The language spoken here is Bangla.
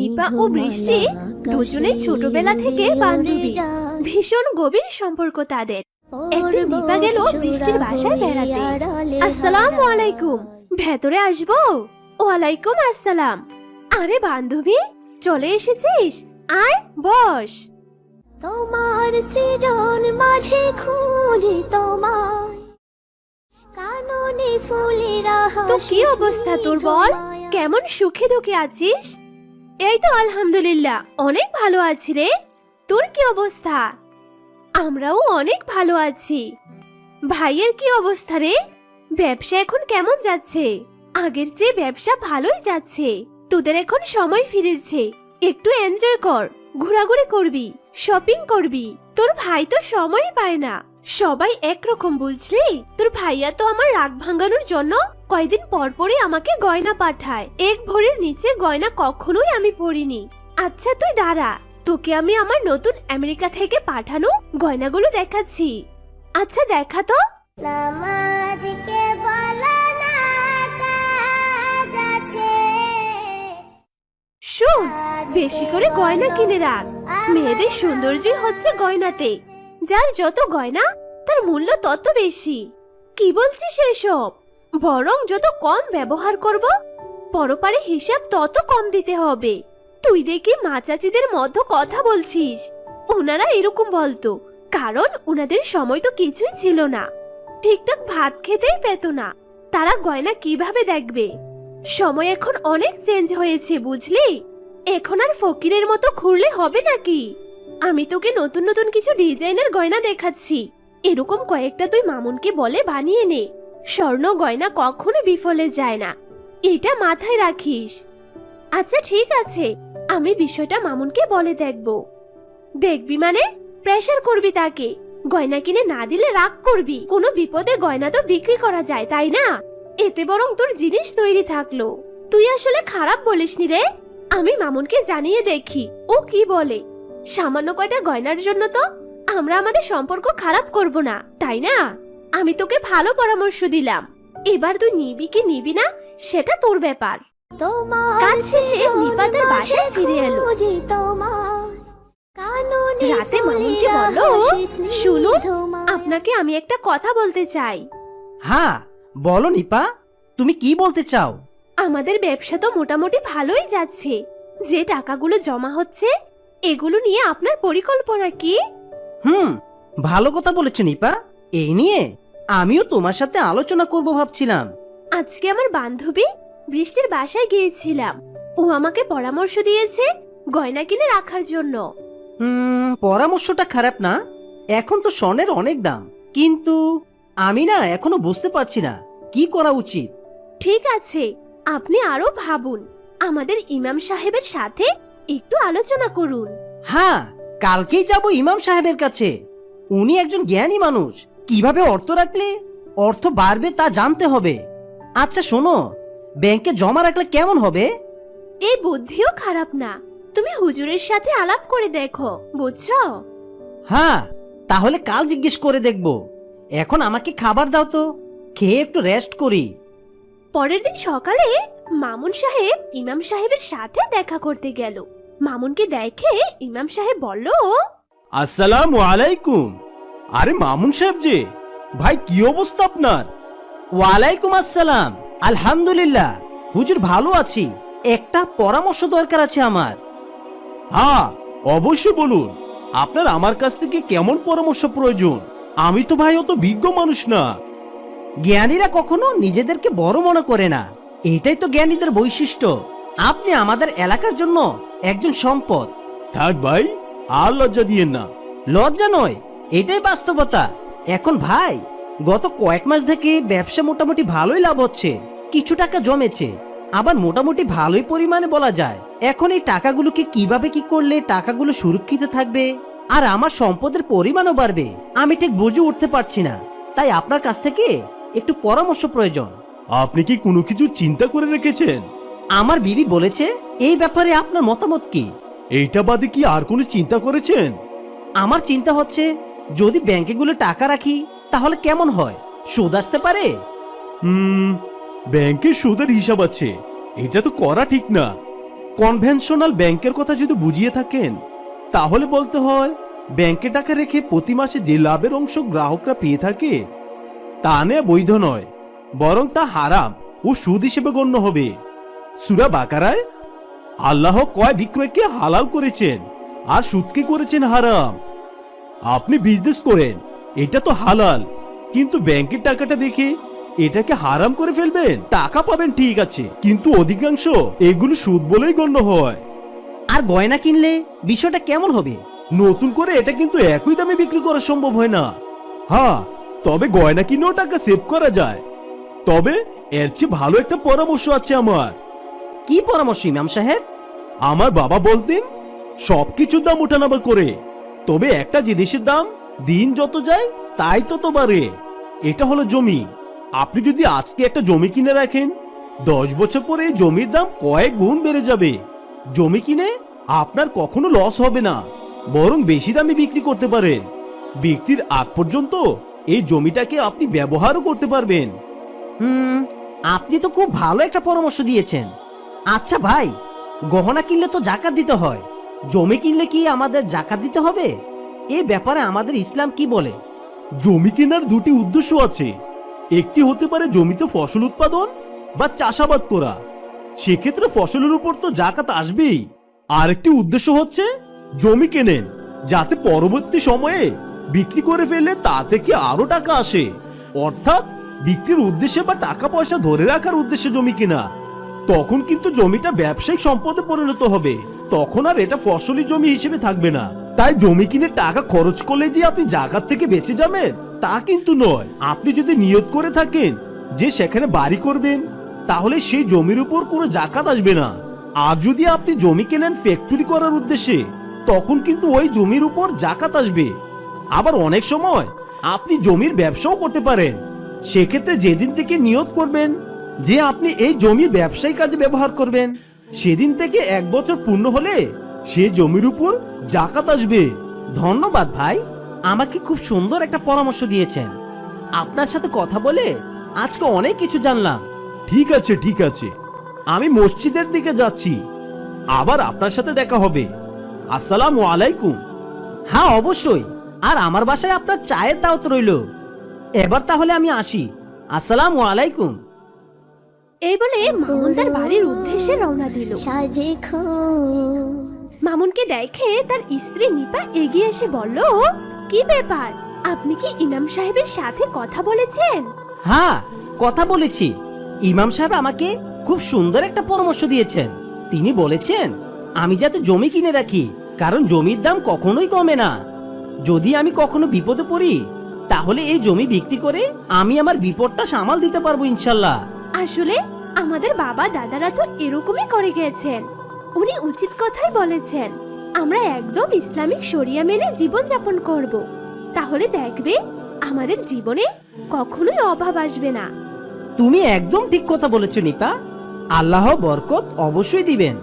নিপা ও বৃষ্টি দুজনে ছোটবেলা থেকে বান্ধবী। ভীষণ গভীর সম্পর্ক তাদের। একদিন নিপা গেল বৃষ্টির বাসায় বেড়াতে। আসসালামু আলাইকুম, ভেতরে আসবো? ওয়ালাইকুম আসসালাম। আরে বান্ধবী, চলে এসেছিস, আয় বস। তোমার সৃজন মাঝে খুলি তোমায় কাননে ফুলেরা তো কি অবস্থা তোর বল? কেমন সুখে দুঃখে আছিস? এই তো আলহামদুলিল্লাহ, অনেক ভালো আছি রে। তোর কি অবস্থা? আমরাও অনেক ভালো আছি। ভাইয়ের কি অবস্থা রে? ব্যবসা এখন কেমন যাচ্ছে? আগের চেয়ে ব্যবসা ভালোই যাচ্ছে। তোদের এখন সময় ফিরেছে, একটু এনজয় কর, ঘোরাঘুরি করবি, শপিং করবি। তোর ভাই তো সময়ই পায় না। সবাই একরকম, বুঝলি? তোর ভাইয়া তো আমার রাগ ভাঙানোর জন্য কয়দিন পর পরই আমাকে গয়না পাঠায়। এক ভরির নিচে গয়না কখনোই আমি পরিনি। আচ্ছা তুই দাঁড়া, তোকে আমি আমার নতুন আমেরিকা থেকে পাঠানো গয়নাগুলো দেখাচ্ছি। আচ্ছা দেখা তো। নামাজকে বলো না কাজ আছে। শোন, বেশি করে গয়না কিনে রাখ। মেয়েদের সৌন্দর্যই হচ্ছে গয়নাতে। যার যত গয়না তার মূল্য তত বেশি। কি বলছিস এসব? বরং যত কম ব্যবহার করব, পরপারে হিসাব তত কম দিতে হবে। তুই দেখি মা চাচিদের মধ্যে কথা বলছিস। ওনারা এরকম বলতো কারণ ওনাদের সময় তো কিছুই ছিল না। ঠিকঠাক ভাত খেতেই পেত না। তারা গয়না কিভাবে দেখবে? সময় এখন অনেক চেঞ্জ হয়েছে, বুঝলি? এখন আর ফকিরের মতো ঘুরলে হবে নাকি? আমি তোকে নতুন নতুন কিছু ডিজাইনের গয়না দেখাচ্ছি। এরকম কয়েকটা তুই মামুনকে বলে বানিয়ে নে। স্বর্ণ গয়না কখনো বিফলে যায় না, এটা মাথায় রাখিস। আচ্ছা ঠিক আছে, আমি বিষয়টা মামুনকে বলে দেখব। দেখবি মানে? প্রেসার করবি তাকে। গয়না কিনে না দিলে রাগ করবি। কোনো বিপদে গয়না তো বিক্রি করা যায়, তাই না? এতে বরং তোর জিনিস তৈরি থাকলো। তুই আসলে খারাপ বলিসনি রে। আমি মামুনকে জানিয়ে দেখি ও কি বলে। সামান্য কয়টা গয়নার জন্য তো আমরা আমাদের সম্পর্ক খারাপ করব না, তাই না? আমি তোকে ভালো পরামর্শ দিলাম। এবার তুই নিবি কি নিবি না সেটা তোর ব্যাপার। কাজ শেষে নিপা তার বাসায় ফিরে এলো। রাতে মামুনকে বলল, শুনুন, আপনাকে আমি একটা কথা বলতে চাই। হ্যাঁ বলো নিপা, তুমি কি বলতে চাও? আমাদের ব্যবসা তো মোটামুটি ভালোই যাচ্ছে। যে টাকাগুলো জমা হচ্ছে এগুলো নিয়ে আপনার পরিকল্পনা কি? ভালো কথা বলেছো নিপা। এই নিয়ে আমিও তোমার সাথে আলোচনা করব ভাবছিলাম। আজকে আমার বান্ধবী বৃষ্টির বাসায় গিয়েছিলাম। ও আমাকে পরামর্শ দিয়েছে গয়না কিনে রাখার জন্য। পরামর্শটা খারাপ না। এখন তো স্বর্ণের অনেক দাম, কিন্তু আমি না এখনো বুঝতে পারছি না কি করা উচিত। ঠিক আছে, আপনি আরো ভাবুন। আমাদের ইমাম সাহেবের সাথে একটু আলোচনা করুন। হ্যাঁ, কালকেই যাব ইমাম সাহেবের কাছে। উনি একজন জ্ঞানী মানুষ। কিভাবে অর্থ রাখলে অর্থ বাড়বে তা জানতে হবে। আচ্ছা শোনো, ব্যাংকে জমা রাখলে কেমন হবে? এই বুদ্ধিও খারাপ না। তুমি হুজুরের সাথে আলাপ করে দেখো, বুঝছো? হ্যাঁ, তাহলে কাল জিজ্ঞেস করে দেখব। এখন আমাকে খাবার দাও তো, খেয়ে একটু রেস্ট করি। পরের দিন সকালে মামুন সাহেব ইমাম সাহেবের সাথে দেখা করতে গেল। মামুনকে দেখে ইমাম সাহেব বলল, আসসালামু আলাইকুম। আরে মামুন সাহেব যে, ভাই কি অবস্থা আপনার? ওয়ালাইকুম আসসালাম। আলহামদুলিল্লাহ হুজুর, ভালো আছি। একটা পরামর্শ দরকার আছে আমার। হ্যাঁ অবশ্যই বলুন, আপনার আমার কাছ থেকে কেমন পরামর্শ প্রয়োজন? আমি তো ভাই অত বিজ্ঞ মানুষ না। জ্ঞানীরা কখনো নিজেদেরকে বড় মনে করে না, এটাই তো জ্ঞানীদের বৈশিষ্ট্য। আপনি আমাদের এলাকার জন্য একজন সম্পদ। থাক ভাই, আর লজ্জা দিয়েন না। লজ্জা নয়, এটাই বাস্তবতা। এখন ভাই, গত কয়েক মাস থেকে ব্যবসা মোটামুটি ভালোই লাভ হচ্ছে। কিছু টাকা জমেছে, আবার মোটামুটি ভালোই পরিমাণে বলা যায়। এখন এই টাকাগুলোকে কিভাবে কি করলে টাকাগুলো সুরক্ষিত থাকবে আর আমার সম্পদের পরিমাণও বাড়বে, আমি ঠিক বুঝে উঠতে পারছি না। তাই আপনার কাছ থেকে একটু পরামর্শ প্রয়োজন। আপনি কি কোনো কিছু চিন্তা করে রেখেছেন? আমার বিবি বলেছে। এই ব্যাপারে আপনার মতামত কি? এইটা বাদে কি আর কোনো চিন্তা করেছেন? আমার চিন্তা হচ্ছে, যদি ব্যাংকেগুলো টাকা রাখি তাহলে কেমন হয়? সুদ আসতে পারে। ব্যাংকের সুদের হিসাব আছে, এটা তো করা ঠিক না। কনভেনশনাল ব্যাংকের কথা যদি বুঝিয়ে থাকেন তাহলে বলতে হয় ব্যাংকে টাকা রেখে প্রতি মাসে যে লাভের অংশ গ্রাহকরা পেয়ে থাকে তা নেওয়া বৈধ নয়, বরং তা হারাম ও সুদ হিসেবে গণ্য হবে। সূরা বাকারায় আল্লাহ ক্রয় বিক্রয়কে হালাল করেছেন আর সুদকে করেছেন হারাম। আপনি বিজনেস করেন, এটা তো হালাল, কিন্তু ব্যাংকের টাকাটা রেখে এটাকে হারাম করে ফেলবেন। টাকা পাবেন ঠিক আছে, কিন্তু অধিকাংশ এগুলো সুদ বলেই গণ্য হয়। আর গয়না কিনলে বিষয়টা কেমন হবে? নতুন করে এটা কিন্তু একই দামে বিক্রি করা সম্ভব হয় না। হ্যাঁ, তবে গয়না কিনেও টাকা সেভ করা যায়। তবে এর চেয়ে ভালো একটা পরামর্শ আছে আমার। কি পরামর্শ ইমাম সাহেব? আমার বাবা বলতেন সবকিছুর দাম ওঠানামা করে, তবে একটা জিনিসের দাম দিন যত যায় তাই তত বাড়ে। এটা হলো জমি। আপনি যদি আজকে একটা জমি কিনে রাখেন, 10 বছর পরে এই জমির দাম কয়েক গুণ বেড়ে যাবে। জমি কিনে আপনার কখনো লস হবে না, বরং বেশি দামে বিক্রি করতে পারেন। বিক্রির আগ পর্যন্ত এই জমিটাকে আপনি ব্যবহারও করতে পারবেন। আপনি তো খুব ভালো একটা পরামর্শ দিয়েছেন। আচ্ছা ভাই, গহনা কিনলে তো জাকাত দিতে হয়, জমি কিনলে কি আমাদের জাকাত দিতে হবে? এ ব্যাপারে আমাদের ইসলাম কি বলে? জমি কেনার দুটি উদ্দেশ্য আছে। একটি হতে পারে জমিতে ফসল উৎপাদন বা চাষাবাদ করা, সেক্ষেত্রে ফসলের উপর তো জাকাত আসবেই। আরেকটি উদ্দেশ্য হচ্ছে জমি কেনেন যাতে পরবর্তী সময়ে বিক্রি করে ফেললে তা থেকে আরো টাকা আসে, অর্থাৎ বিক্রির উদ্দেশ্যে বা টাকা পয়সা ধরে রাখার উদ্দেশ্যে জমি কেনা। তখন কিন্তু জমিটা ব্যবসায়িক সম্পদে পরিণত হবে, তখন আর এটা ফসলি জমি হিসেবে থাকবে না। তাই জমি কিনে টাকা খরচ করলে যে আপনি জাকাত থেকে বেঁচে যাবেন তা কিন্তু নয়। আপনি যদি নিয়ত করে থাকেন যে সেখানে বাড়ি করবেন, তাহলে সেই জমির উপর কোনো জাকাত আসবে না। আর যদি আপনি জমি কেনেন ফ্যাক্টরি করার উদ্দেশ্যে, তখন কিন্তু ওই জমির উপর জাকাত আসবে। আবার অনেক সময় আপনি জমির ব্যবসাও করতে পারেন। সেক্ষেত্রে যেদিন থেকে নিয়ত করবেন যে আপনি এই জমির ব্যবসায়িক কাজে ব্যবহার করবেন, সেদিন থেকে 1 বছর পূর্ণ হলে সে জমির উপর জাকাত আসবে। ধন্যবাদ ভাই, আমাকে খুব সুন্দর একটা পরামর্শ দিয়েছেন। আপনার সাথে কথা বলে আজকে অনেক কিছু জানলাম। ঠিক আছে, ঠিক আছে, আমি মসজিদের দিকে যাচ্ছি, আবার আপনার সাথে দেখা হবে। আসসালামু আলাইকুম। হ্যাঁ অবশ্যই, আর আমার বাসায় আপনার চায়ের দাওয়াত রইল। এবার তাহলে আমি আসি। আসসালামু আলাইকুম। এই বলে মামুন তার বাড়ির উদ্দেশ্যে রওনা দিল। সাজে মামুনকে দেখে তার স্ত্রী নিপা এগিয়ে এসে বলল, কি ব্যাপার, আপনি কি ইমাম সাহেবের সাথে কথা বলেছেন? হ্যাঁ, কথা বলেছি। ইমাম সাহেব আমাকে খুব সুন্দর একটা পরামর্শ দিয়েছেন। তিনি বলেছেন আমি যাতে জমি কিনে রাখি, কারণ জমির দাম কখনোই কমে না। যদি আমি কখনো বিপদে পড়ি, তাহলে এই জমি বিক্রি করে আমি আমার বিপদটা সামাল দিতে পারবো ইনশাল্লাহ। আসলে আমাদের বাবা দাদারা তো এরকমই করে গেছেন। উনি উচিত কথাই বলেছেন। আমরা একদম ইসলামিক শরিয়া মেনে জীবন যাপন করব, তাহলে দেখবে আমাদের জীবনে কখনোই অভাব আসবে না। তুমি একদম ঠিক কথা বলেছো নিপা। আল্লাহ বরকত অবশ্যই দিবেন।